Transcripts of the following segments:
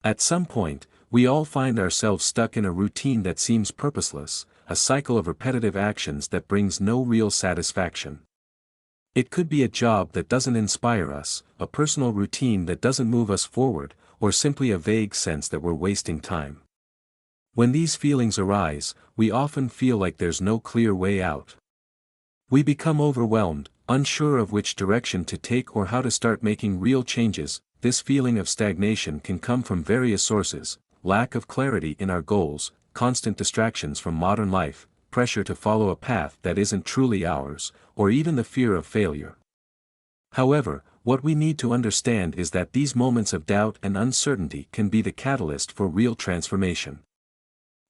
At some point, we all find ourselves stuck in a routine that seems purposeless, a cycle of repetitive actions that brings no real satisfaction. It could be a job that doesn't inspire us, a personal routine that doesn't move us forward, or simply a vague sense that we're wasting time. When these feelings arise, we often feel like there's no clear way out. We become overwhelmed, unsure of which direction to take or how to start making real changes. This feeling of stagnation can come from various sources: lack of clarity in our goals, constant distractions from modern life, pressure to follow a path that isn't truly ours, or even the fear of failure. However, what we need to understand is that these moments of doubt and uncertainty can be the catalyst for real transformation.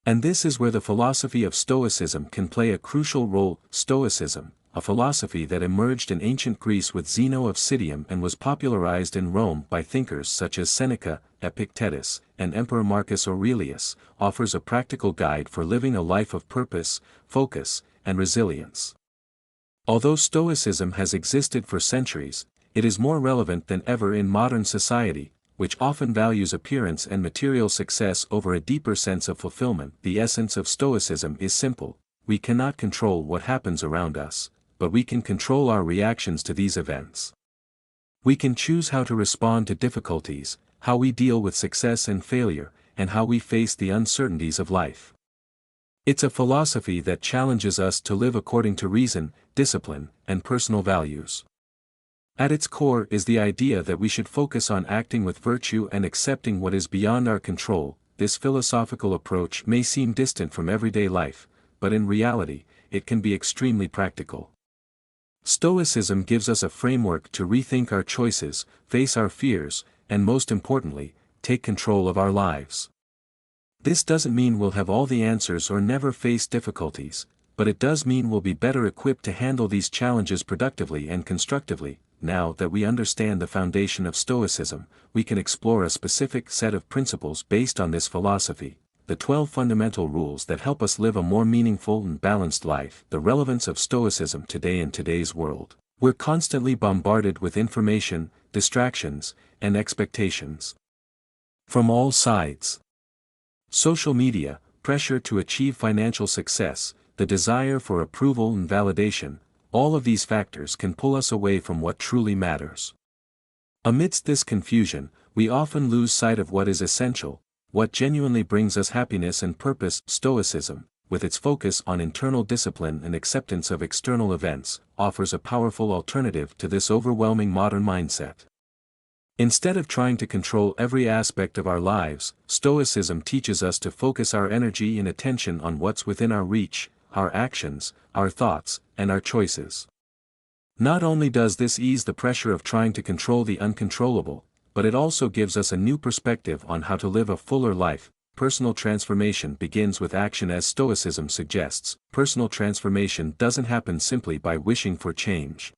And this is where the philosophy of Stoicism can play a crucial role. Stoicism, a philosophy that emerged in ancient Greece with Zeno of Citium and was popularized in Rome by thinkers such as Seneca, Epictetus, and Emperor Marcus Aurelius, offers a practical guide for living a life of purpose, focus, and resilience. Although Stoicism has existed for centuries, it is more relevant than ever in modern society, which often values appearance and material success over a deeper sense of fulfillment. The essence of Stoicism is simple: we cannot control what happens around us, but we can control our reactions to these events. We can choose how to respond to difficulties, how we deal with success and failure, and how we face the uncertainties of life. It's a philosophy that challenges us to live according to reason, discipline, and personal values. At its core is the idea that we should focus on acting with virtue and accepting what is beyond our control. This philosophical approach may seem distant from everyday life, but in reality, it can be extremely practical. Stoicism gives us a framework to rethink our choices, face our fears, and most importantly, take control of our lives. This doesn't mean we'll have all the answers or never face difficulties, but it does mean we'll be better equipped to handle these challenges productively and constructively. Now that we understand the foundation of Stoicism, we can explore a specific set of principles based on this philosophy, the 12 fundamental rules that help us live a more meaningful and balanced life. The relevance of Stoicism today in today's world. We're constantly bombarded with information, distractions, and expectations from all sides. Social media, pressure to achieve financial success, the desire for approval and validation, all of these factors can pull us away from what truly matters. Amidst this confusion, we often lose sight of what is essential, what genuinely brings us happiness and purpose. Stoicism, with its focus on internal discipline and acceptance of external events, offers a powerful alternative to this overwhelming modern mindset. Instead of trying to control every aspect of our lives, Stoicism teaches us to focus our energy and attention on what's within our reach: our actions, our thoughts, and our choices. Not only does this ease the pressure of trying to control the uncontrollable, but it also gives us a new perspective on how to live a fuller life. Personal transformation begins with action. As Stoicism suggests, personal transformation doesn't happen simply by wishing for change.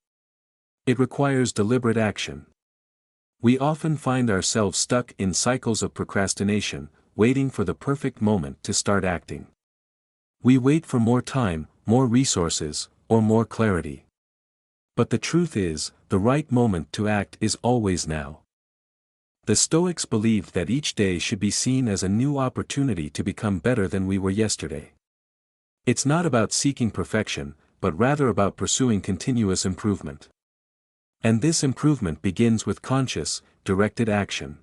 It requires deliberate action. We often find ourselves stuck in cycles of procrastination, waiting for the perfect moment to start acting. We wait for more time, more resources, or more clarity. But the truth is, the right moment to act is always now. The Stoics believed that each day should be seen as a new opportunity to become better than we were yesterday. It's not about seeking perfection, but rather about pursuing continuous improvement. And this improvement begins with conscious, directed action.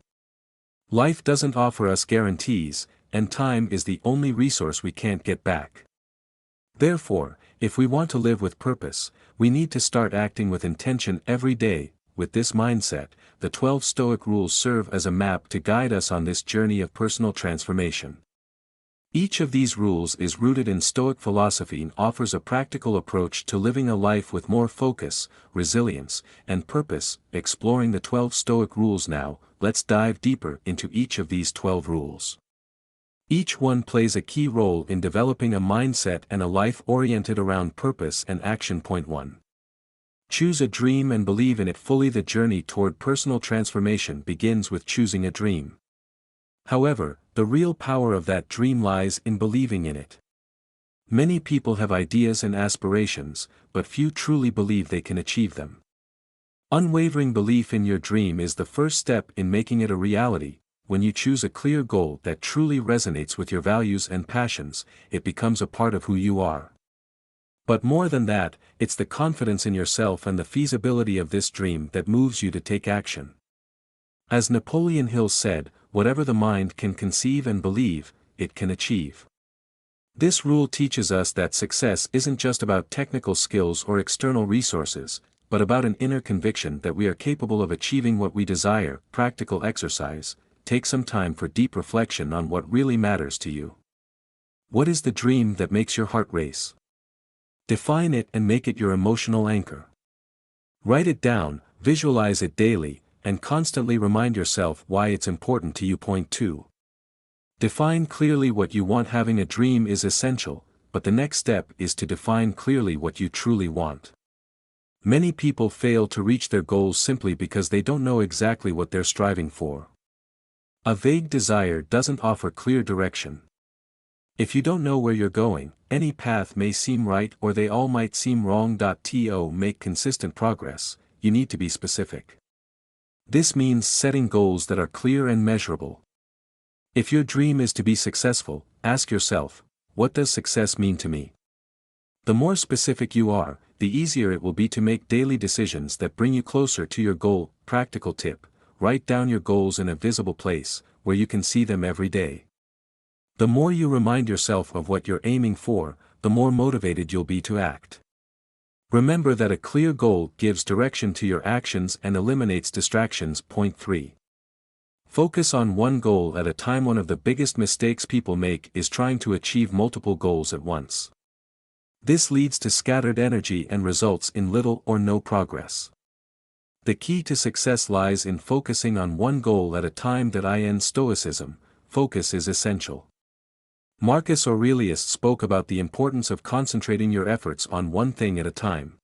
Life doesn't offer us guarantees, and time is the only resource we can't get back. Therefore, if we want to live with purpose, we need to start acting with intention every day. With this mindset, the 12 Stoic rules serve as a map to guide us on this journey of personal transformation. Each of these rules is rooted in Stoic philosophy and offers a practical approach to living a life with more focus, resilience, and purpose. Exploring the 12 Stoic rules now, let's dive deeper into each of these 12 rules. Each one plays a key role in developing a mindset and a life oriented around purpose and action. Point 1. Choose a dream and believe in it fully. The journey toward personal transformation begins with choosing a dream. However, the real power of that dream lies in believing in it. Many people have ideas and aspirations, but few truly believe they can achieve them. Unwavering belief in your dream is the first step in making it a reality. when you choose a clear goal that truly resonates with your values and passions, it becomes a part of who you are. But more than that, it's the confidence in yourself and the feasibility of this dream that moves you to take action. As Napoleon Hill said, whatever the mind can conceive and believe, it can achieve. This rule teaches us that success isn't just about technical skills or external resources, but about an inner conviction that we are capable of achieving what we desire. Practical exercise: take some time for deep reflection on what really matters to you. What is the dream that makes your heart race? Define it and make it your emotional anchor. Write it down, visualize it daily, and constantly remind yourself why it's important to you. Point 2. Define clearly what you want. Having a dream is essential, but the next step is to define clearly what you truly want. Many people fail to reach their goals simply because they don't know exactly what they're striving for. A vague desire doesn't offer clear direction. If you don't know where you're going, any path may seem right or they all might seem wrong. To make consistent progress, you need to be specific. This means setting goals that are clear and measurable. If your dream is to be successful, ask yourself, what does success mean to me? The more specific you are, the easier it will be to make daily decisions that bring you closer to your goal. Practical tip: write down your goals in a visible place, where you can see them every day. The more you remind yourself of what you're aiming for, the more motivated you'll be to act. Remember that a clear goal gives direction to your actions and eliminates distractions. Point 3. Focus on one goal at a time. One of the biggest mistakes people make is trying to achieve multiple goals at once. This leads to scattered energy and results in little or no progress. The key to success lies in focusing on one goal at a time. In Stoicism, focus is essential. Marcus Aurelius spoke about the importance of concentrating your efforts on one thing at a time.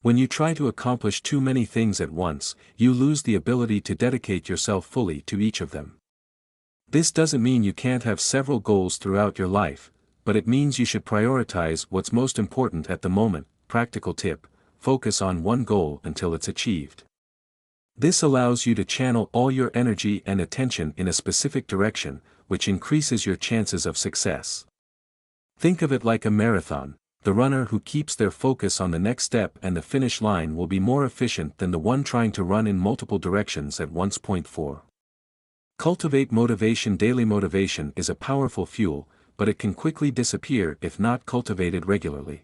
When you try to accomplish too many things at once, you lose the ability to dedicate yourself fully to each of them. This doesn't mean you can't have several goals throughout your life, but it means you should prioritize what's most important at the moment. Practical tip: focus on one goal until it's achieved. This allows you to channel all your energy and attention in a specific direction, which increases your chances of success. Think of it like a marathon. The runner who keeps their focus on the next step and the finish line will be more efficient than the one trying to run in multiple directions at once. Point 4. Cultivate motivation daily. Motivation is a powerful fuel, but it can quickly disappear if not cultivated regularly.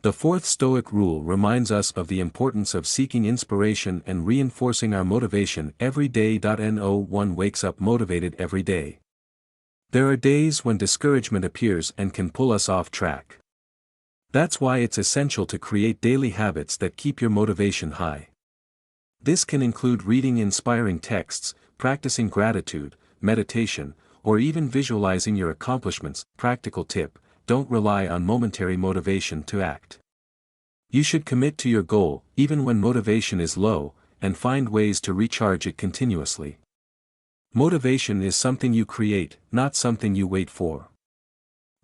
The fourth Stoic rule reminds us of the importance of seeking inspiration and reinforcing our motivation every day. No one wakes up motivated every day. There are days when discouragement appears and can pull us off track. That's why it's essential to create daily habits that keep your motivation high. This can include reading inspiring texts, practicing gratitude, meditation, or even visualizing your accomplishments. Practical tip: don't rely on momentary motivation to act. You should commit to your goal, even when motivation is low, and find ways to recharge it continuously. Motivation is something you create, not something you wait for.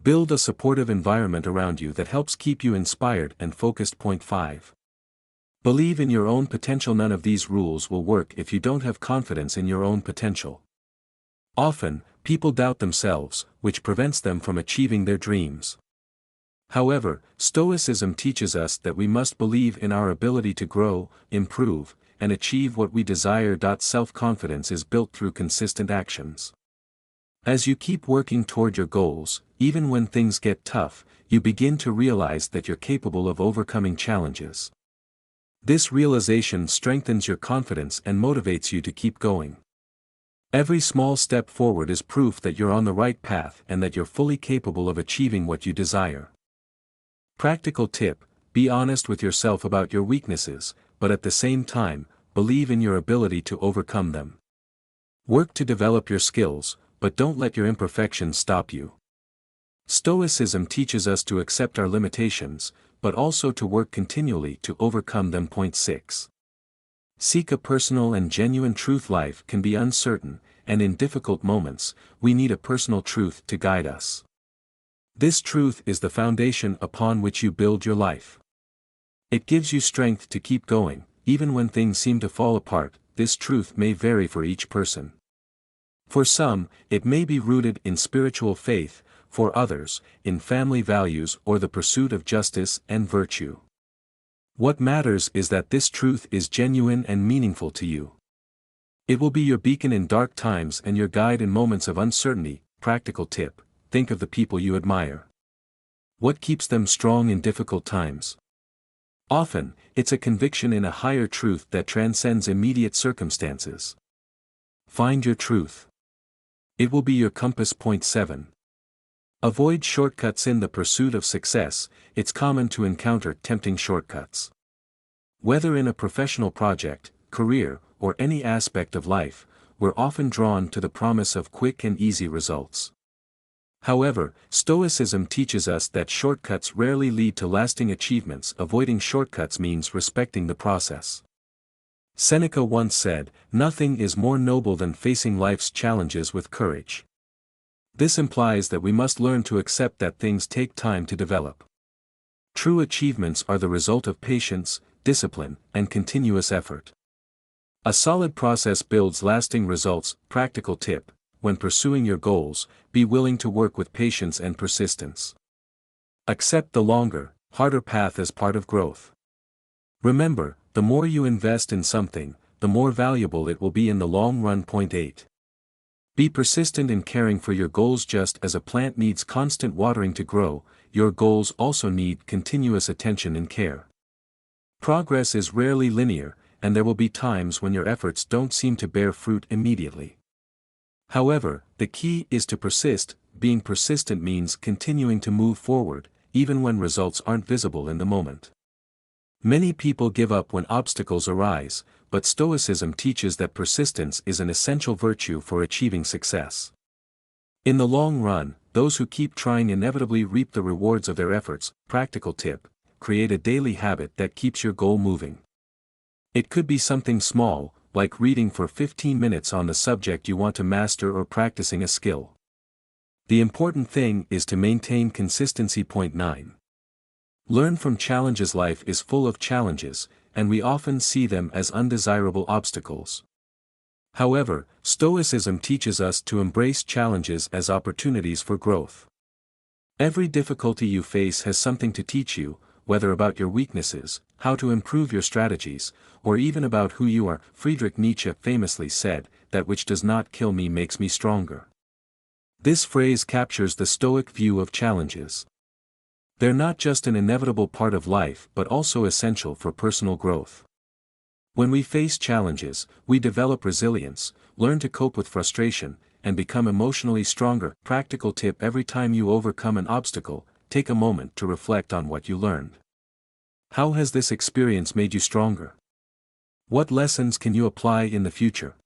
Build a supportive environment around you that helps keep you inspired and focused. Point 5. Believe in your own potential. None of these rules will work if you don't have confidence in your own potential. Often, people doubt themselves, which prevents them from achieving their dreams. However, Stoicism teaches us that we must believe in our ability to grow, improve, and achieve what we desire. Self-confidence is built through consistent actions. As you keep working toward your goals, even when things get tough, you begin to realize that you're capable of overcoming challenges. This realization strengthens your confidence and motivates you to keep going. Every small step forward is proof that you're on the right path and that you're fully capable of achieving what you desire. Practical tip: be honest with yourself about your weaknesses, but at the same time, believe in your ability to overcome them. Work to develop your skills, but don't let your imperfections stop you. Stoicism teaches us to accept our limitations, but also to work continually to overcome them. Point 6. Seek a personal and genuine truth. Life can be uncertain, and in difficult moments, we need a personal truth to guide us. This truth is the foundation upon which you build your life. It gives you strength to keep going, even when things seem to fall apart. This truth may vary for each person. For some, it may be rooted in spiritual faith, for others, in family values or the pursuit of justice and virtue. What matters is that this truth is genuine and meaningful to you. It will be your beacon in dark times and your guide in moments of uncertainty. Practical tip: think of the people you admire. What keeps them strong in difficult times? Often, it's a conviction in a higher truth that transcends immediate circumstances. Find your truth. It will be your compass. Point 7. Avoid shortcuts in the pursuit of success. It's common to encounter tempting shortcuts. Whether in a professional project, career, or any aspect of life, we're often drawn to the promise of quick and easy results. However, Stoicism teaches us that shortcuts rarely lead to lasting achievements. Avoiding shortcuts means respecting the process. Seneca once said, "Nothing is more noble than facing life's challenges with courage." This implies that we must learn to accept that things take time to develop. True achievements are the result of patience, discipline, and continuous effort. A solid process builds lasting results. Practical tip: when pursuing your goals, be willing to work with patience and persistence. Accept the longer, harder path as part of growth. Remember, the more you invest in something, the more valuable it will be in the long run. Point 8. Be persistent in caring for your goals. Just as a plant needs constant watering to grow, your goals also need continuous attention and care. Progress is rarely linear, and there will be times when your efforts don't seem to bear fruit immediately. However, the key is to persist. Being persistent means continuing to move forward, even when results aren't visible in the moment. Many people give up when obstacles arise, but Stoicism teaches that persistence is an essential virtue for achieving success. In the long run, those who keep trying inevitably reap the rewards of their efforts. Practical tip: create a daily habit that keeps your goal moving. It could be something small, like reading for 15 minutes on the subject you want to master or practicing a skill. The important thing is to maintain consistency. Point 9. Learn from challenges. Life is full of challenges, and we often see them as undesirable obstacles. However, Stoicism teaches us to embrace challenges as opportunities for growth. Every difficulty you face has something to teach you, whether about your weaknesses, how to improve your strategies, or even about who you are. Friedrich Nietzsche famously said, "That which does not kill me makes me stronger." This phrase captures the Stoic view of challenges. They're not just an inevitable part of life but also essential for personal growth. When we face challenges, we develop resilience, learn to cope with frustration, and become emotionally stronger. Practical tip: every time you overcome an obstacle, take a moment to reflect on what you learned. How has this experience made you stronger? What lessons can you apply in the future?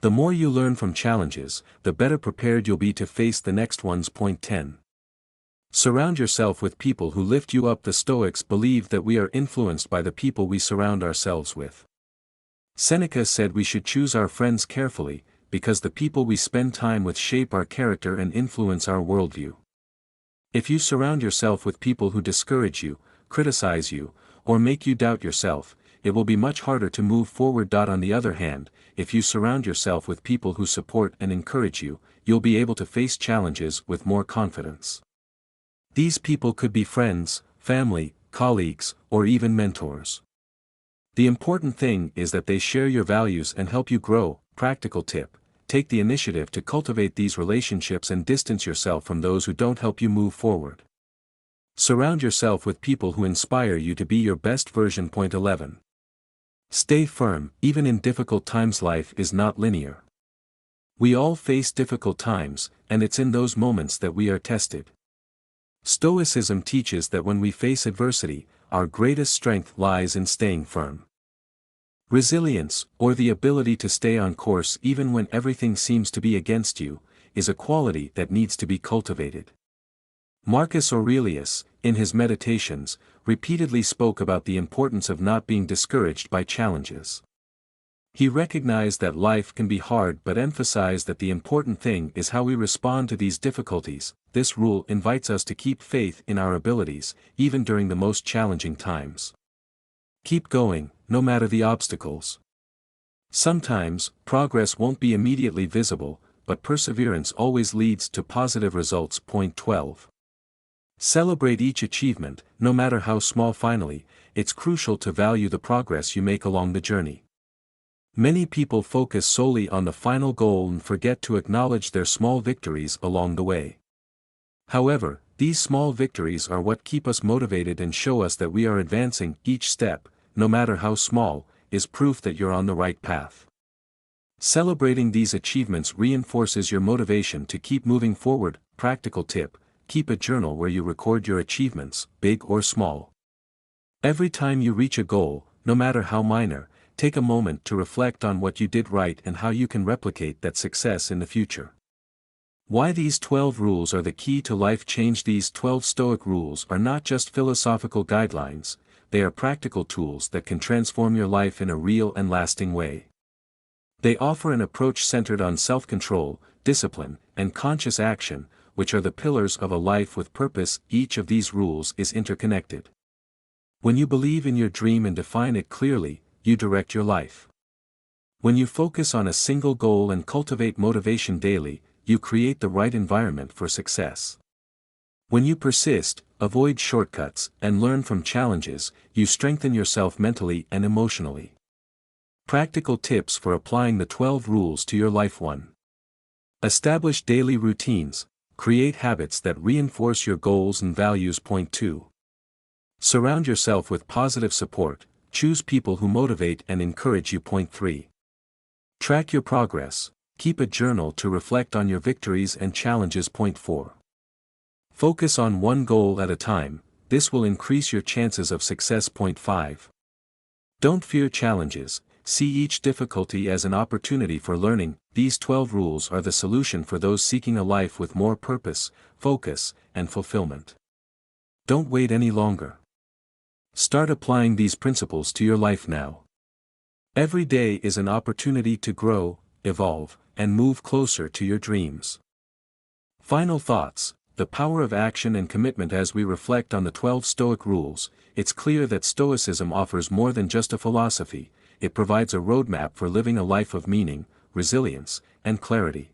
The more you learn from challenges, the better prepared you'll be to face the next ones. Point 10. Surround yourself with people who lift you up. The Stoics believe that we are influenced by the people we surround ourselves with. Seneca said we should choose our friends carefully, because the people we spend time with shape our character and influence our worldview. If you surround yourself with people who discourage you, criticize you, or make you doubt yourself, it will be much harder to move forward. On the other hand, if you surround yourself with people who support and encourage you, you'll be able to face challenges with more confidence. These people could be friends, family, colleagues, or even mentors. The important thing is that they share your values and help you grow. Practical tip: take the initiative to cultivate these relationships and distance yourself from those who don't help you move forward. Surround yourself with people who inspire you to be your best version. Point 11. Stay firm. Even in difficult times, life is not linear. We all face difficult times, and it's in those moments that we are tested. Stoicism teaches that when we face adversity, our greatest strength lies in staying firm. Resilience, or the ability to stay on course even when everything seems to be against you, is a quality that needs to be cultivated. Marcus Aurelius, in his Meditations, repeatedly spoke about the importance of not being discouraged by challenges. He recognized that life can be hard but emphasized that the important thing is how we respond to these difficulties. This rule invites us to keep faith in our abilities, even during the most challenging times. Keep going, no matter the obstacles. Sometimes, progress won't be immediately visible, but perseverance always leads to positive results. Point 12. Celebrate each achievement, no matter how small. Finally, it's crucial to value the progress you make along the journey. Many people focus solely on the final goal and forget to acknowledge their small victories along the way. However, these small victories are what keep us motivated and show us that we are advancing. Each step, no matter how small, is proof that you're on the right path. Celebrating these achievements reinforces your motivation to keep moving forward. Practical tip: keep a journal where you record your achievements, big or small. Every time you reach a goal, no matter how minor, take a moment to reflect on what you did right and how you can replicate that success in the future. Why these 12 rules are the key to life change. These 12 Stoic rules are not just philosophical guidelines, they are practical tools that can transform your life in a real and lasting way. They offer an approach centered on self-control, discipline, and conscious action, which are the pillars of a life with purpose. Each of these rules is interconnected. When you believe in your dream and define it clearly, you direct your life. When you focus on a single goal and cultivate motivation daily, you create the right environment for success. When you persist, avoid shortcuts, and learn from challenges, you strengthen yourself mentally and emotionally. Practical tips for applying the 12 rules to your life. 1. Establish daily routines. Create habits that reinforce your goals and values. Point 2. Surround yourself with positive support. Choose people who motivate and encourage you. Point 3. Track your progress. Keep a journal to reflect on your victories and challenges. Point 4. Focus on one goal at a time. This will increase your chances of success. Point 5. Don't fear challenges. See each difficulty as an opportunity for learning. These 12 rules are the solution for those seeking a life with more purpose, focus, and fulfillment. Don't wait any longer. Start applying these principles to your life now. Every day is an opportunity to grow, evolve, and move closer to your dreams. Final thoughts: the power of action and commitment. As we reflect on the 12 Stoic rules, it's clear that Stoicism offers more than just a philosophy. It provides a roadmap for living a life of meaning, resilience, and clarity.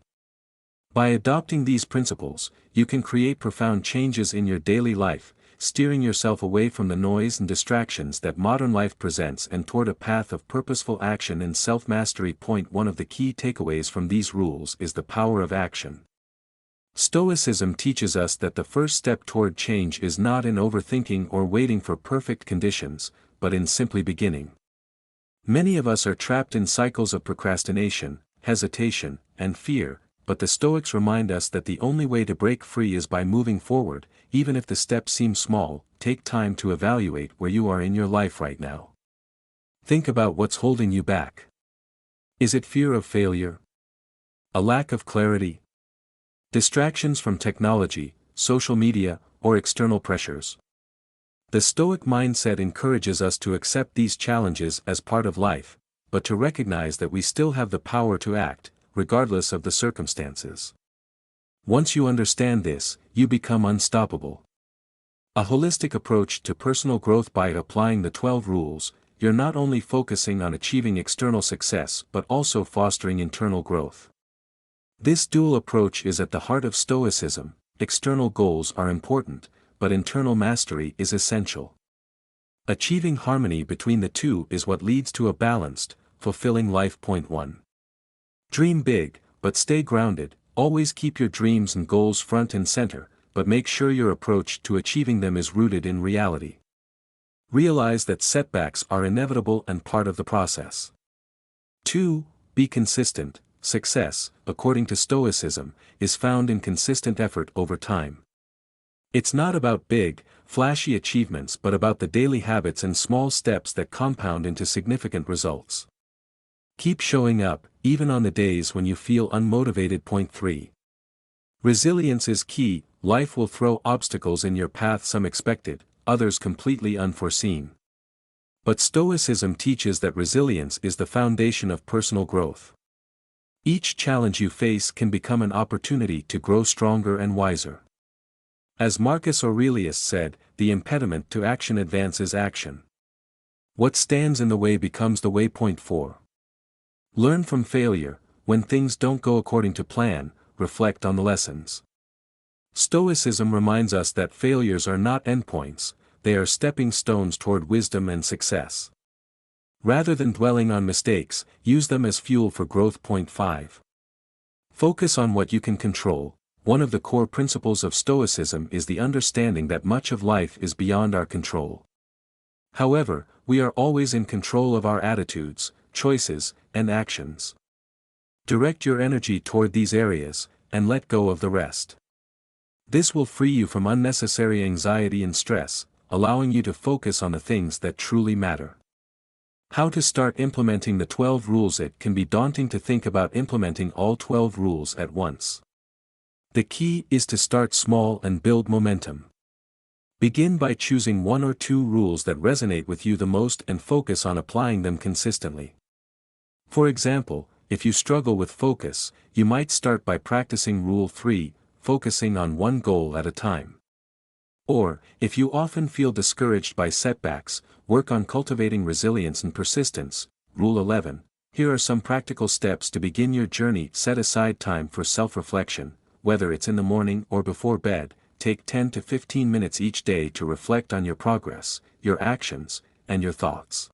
By adopting these principles, you can create profound changes in your daily life, steering yourself away from the noise and distractions that modern life presents and toward a path of purposeful action and self-mastery. Point 1. Of the key takeaways from these rules is the power of action. Stoicism teaches us that the first step toward change is not in overthinking or waiting for perfect conditions, but in simply beginning. Many of us are trapped in cycles of procrastination, hesitation, and fear, but the Stoics remind us that the only way to break free is by moving forward. Even if the steps seem small, take time to evaluate where you are in your life right now. Think about what's holding you back. Is it fear of failure? A lack of clarity? Distractions from technology, social media, or external pressures? The Stoic mindset encourages us to accept these challenges as part of life, but to recognize that we still have the power to act, regardless of the circumstances. Once you understand this, you become unstoppable. A holistic approach to personal growth. By applying the 12 rules, you're not only focusing on achieving external success but also fostering internal growth. This dual approach is at the heart of Stoicism. External goals are important, but internal mastery is essential. Achieving harmony between the two is what leads to a balanced, fulfilling life. Point 1. Dream big, but stay grounded. Always keep your dreams and goals front and center, but make sure your approach to achieving them is rooted in reality. Realize that setbacks are inevitable and part of the process. 2. Be consistent. Success, according to Stoicism, is found in consistent effort over time. It's not about big, flashy achievements but about the daily habits and small steps that compound into significant results. Keep showing up, even on the days when you feel unmotivated. Point 3. Resilience is key. Life will throw obstacles in your path, some expected, others completely unforeseen. But Stoicism teaches that resilience is the foundation of personal growth. Each challenge you face can become an opportunity to grow stronger and wiser. As Marcus Aurelius said, the impediment to action advances action. What stands in the way becomes the way. Point 4. Learn from failure. when things don't go according to plan, reflect on the lessons. Stoicism reminds us that failures are not endpoints, they are stepping stones toward wisdom and success. Rather than dwelling on mistakes, use them as fuel for growth. Point 5. Focus on what you can control. One of the core principles of Stoicism is the understanding that much of life is beyond our control. However, we are always in control of our attitudes, choices, and actions. Direct your energy toward these areas, and let go of the rest. This will free you from unnecessary anxiety and stress, allowing you to focus on the things that truly matter. How to start implementing the 12 rules. It can be daunting to think about implementing all 12 rules at once. The key is to start small and build momentum. Begin by choosing 1 or 2 rules that resonate with you the most and focus on applying them consistently. For example, if you struggle with focus, you might start by practicing Rule 3, focusing on one goal at a time. Or, if you often feel discouraged by setbacks, work on cultivating resilience and persistence. Rule 11. Here are some practical steps to begin your journey. Set aside time for self-reflection, whether it's in the morning or before bed. Take 10 to 15 minutes each day to reflect on your progress, your actions, and your thoughts.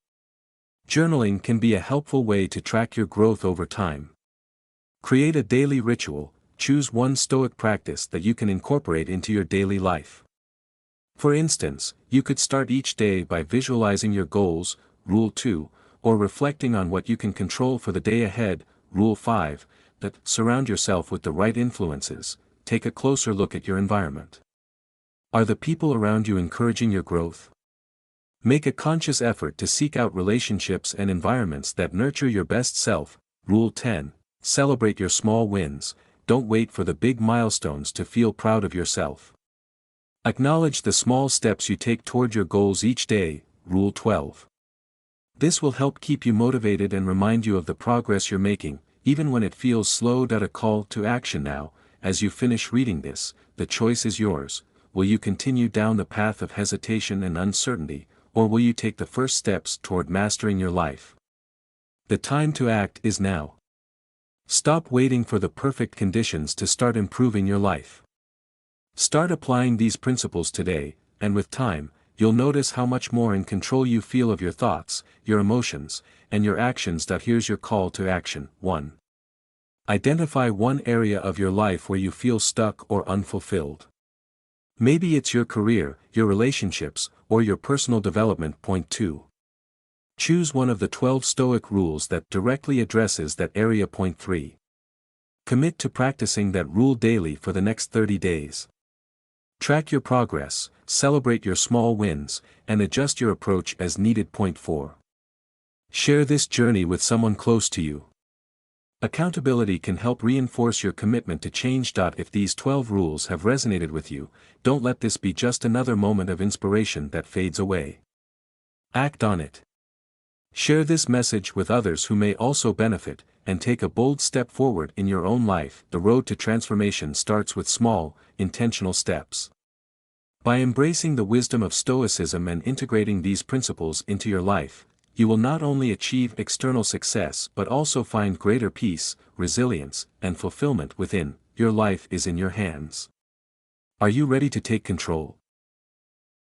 Journaling can be a helpful way to track your growth over time. Create a daily ritual. Choose one Stoic practice that you can incorporate into your daily life. For instance, you could start each day by visualizing your goals, Rule 2, or reflecting on what you can control for the day ahead, Rule 5, that surround yourself with the right influences. Take a closer look at your environment. Are the people around you encouraging your growth? Make a conscious effort to seek out relationships and environments that nurture your best self. Rule 10, celebrate your small wins. Don't wait for the big milestones to feel proud of yourself. Acknowledge the small steps you take toward your goals each day. Rule 12. This will help keep you motivated and remind you of the progress you're making, even when it feels slow. A call to action now. As you finish reading this, the choice is yours. Will you continue down the path of hesitation and uncertainty, or will you take the first steps toward mastering your life? The time to act is now. Stop waiting for the perfect conditions to start improving your life. Start applying these principles today, and with time, you'll notice how much more in control you feel of your thoughts, your emotions, and your actions. Here's your call to action. 1. Identify one area of your life where you feel stuck or unfulfilled. Maybe it's your career, your relationships, or your personal development. Point 2. Choose one of the 12 Stoic rules that directly addresses that area. Point 3. Commit to practicing that rule daily for the next 30 days. Track your progress, celebrate your small wins, and adjust your approach as needed. Point 4. Share this journey with someone close to you. Accountability can help reinforce your commitment to change. If these 12 rules have resonated with you, don't let this be just another moment of inspiration that fades away. Act on it. Share this message with others who may also benefit, and take a bold step forward in your own life. The road to transformation starts with small, intentional steps. By embracing the wisdom of Stoicism and integrating these principles into your life, you will not only achieve external success but also find greater peace, resilience, and fulfillment within. Your life is in your hands. Are you ready to take control?